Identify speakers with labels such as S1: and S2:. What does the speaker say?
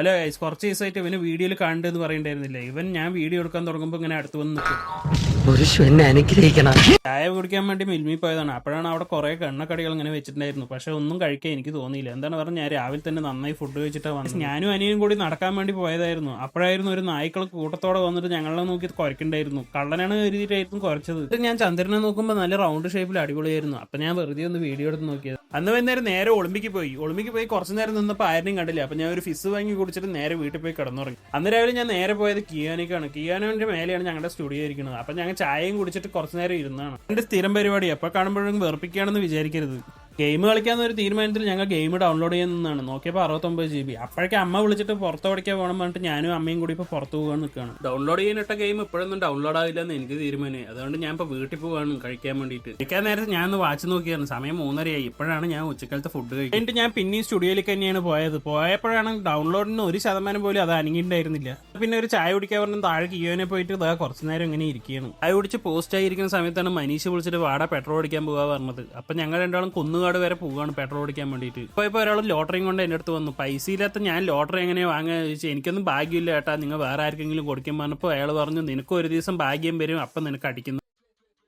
S1: Hello guys, കുറച്ച് ദിവസമായിട്ട് ഇവന് വീഡിയോയിൽ കാണണ്ടെന്ന് പറയണ്ടായിരുന്നില്ലേ. ഇവൻ ഞാൻ വീഡിയോ എടുക്കാൻ തുടങ്ങുമ്പോൾ ഇങ്ങനെ അടുത്ത് വന്ന് നിൽക്കും.
S2: എന്നെ അനുഗ്രഹിക്കണം.
S1: ചായ കുടിക്കാൻ വേണ്ടി മിൽമി പോയതാണ്. അപ്പോഴാണ് അവിടെ കുറെ എണ്ണക്കടികൾ ഇങ്ങനെ വെച്ചിട്ടുണ്ടായിരുന്നു. പക്ഷെ ഒന്നും കഴിക്കാൻ എനിക്ക് തോന്നിയില്ല. എന്താണ് പറഞ്ഞാൽ ഞാൻ രാവിലെ തന്നെ നന്നായി ഫുഡ് കഴിച്ചിട്ടാണ് വന്നത്. ഞാനും അനിയനും കൂടി നടക്കാൻ വേണ്ടി പോയതായിരുന്നു. അപ്പോഴായിരുന്നു ഒരു നായ്ക്കൾ കൂട്ടത്തോടെ വന്നിട്ട് ഞങ്ങളെ നോക്കി കുരക്കുണ്ടായിരുന്നു. കള്ളനാണ് കരുതിയിട്ടായിരുന്നു കുറച്ചത്. ഞാൻ ചന്ദ്രനെ നോക്കുമ്പോൾ നല്ല റൗണ്ട് ഷേപ്പിൽ അടിപൊളിയായിരുന്നു. അപ്പൊ ഞാൻ വെറുതെ ഒന്ന് വീഡിയോ എടുത്ത് നോക്കിയത്. അന്ന് വൈകുന്നേരം നേരെ ഒളിമ്പിക്ക് പോയി കുറച്ച് നേരം നിന്നപ്പോൾ ആരെയും കണ്ടില്ല. അപ്പൊ ഞാൻ ഒരു ഫിസ് വാങ്ങി കുടിച്ചിട്ട് നേരെ വീട്ടിൽ പോയി കിടന്നുറങ്ങി. അന്ന് രാവിലെ ഞാൻ നേരെ പോയത് കിയാനോക്കാണ്. കിയാനോന്റെ മേലെയാണ് ഞങ്ങളുടെ സ്റ്റുഡിയോ ഇരിക്കുന്നത്. അപ്പൊ ഞങ്ങൾ ചായയും കുടിച്ചിട്ട് കുറച്ച് നേരം ഇരുന്നാണ്. എന്റെ സ്ഥിരം പരിപാടി. എപ്പോൾ കാണുമ്പോഴും വെറുപ്പിക്കുകയാണെന്ന് വിചാരിക്കരുത്. ഗെയിം കളിക്കാവുന്ന ഒരു തീരുമാനത്തിൽ ഞങ്ങൾ ഗെയിം ഡൗൺലോഡ് ചെയ്യുന്നതാണ്. നോക്കിയപ്പോൾ 69 GB. അപ്പോഴേക്കും അമ്മ വിളിച്ചിട്ട് പുറത്ത് പഠിക്കാൻ പോകണം പറഞ്ഞിട്ട് ഞാനും അമ്മയും കൂടി ഇപ്പോൾ പുറത്ത് പോകാൻ നിൽക്കുകയാണ്. ഡൗൺലോഡ് ചെയ്യാനിട്ട ഗെയിം ഇപ്പോഴൊന്നും ഡൗൺലോഡ് ആവില്ല എന്ന് എനിക്ക് തീരുമാനമായി. അതുകൊണ്ട് ഞാൻ ഇപ്പോൾ വീട്ടിൽ പോകാണ് കഴിക്കാൻ വേണ്ടിയിട്ട്. കഴിക്കാൻ നേരത്തെ ഞാൻ ഒന്ന് വാച്ച് നോക്കിയാണ്. സമയം 3:30 ഇപ്പോഴാണ് ഞാൻ ഉച്ചക്കാലത്തെ ഫുഡ് കഴിക്കുന്നത്. എന്നിട്ട് ഞാൻ പിന്നെയും സ്റ്റുഡിയോയിലേക്ക് തന്നെയാണ് പോയത്. പോയപ്പോഴാണ് ഡൗൺലോഡിന് 1% പോലും അത് അനങ്ങിയിട്ടുണ്ടായിരുന്നില്ല. പിന്നെ ഒരു ചായ കുടിക്കാൻ പറഞ്ഞാൽ താഴെ കിയോനെ പോയിട്ട് ഇതാ കുറച്ച് നേരം ഇങ്ങനെ ഇരിക്കുകയാണ്. ചായ കുടിച്ച് പോസ്റ്റ് ആയിരിക്കുന്ന സമയത്താണ് മനീഷ് വിളിച്ചിട്ട് വാടാ പെട്രോൾ അടിക്കാൻ പോകാൻ പറഞ്ഞത്. അപ്പൊ ഞങ്ങൾ രണ്ടാളും കുന്നുകാട് വരെ പോവുകയാണ് പെട്രോൾ അടിക്കാൻ വേണ്ടിയിട്ട്. ഇപ്പോൾ ഒരാൾ ലോട്ടറിയും കൊണ്ട് എൻ്റെ അടുത്ത് വന്നു. പൈസ ഇല്ലാത്ത ഞാൻ ലോട്ടറി എങ്ങനെയാണ് വാങ്ങാൻ ചോദിച്ചാൽ എനിക്കൊന്നും ഭാഗ്യമില്ല ഏട്ടാ, നിങ്ങൾ വേറെ ആർക്കെങ്കിലും കൊടുക്കാൻ പറഞ്ഞപ്പോൾ അയാൾ പറഞ്ഞു നിനക്ക് ഒരു ദിവസം ഭാഗ്യം വരും, അപ്പം നിനക്ക് അടിക്കുന്നു.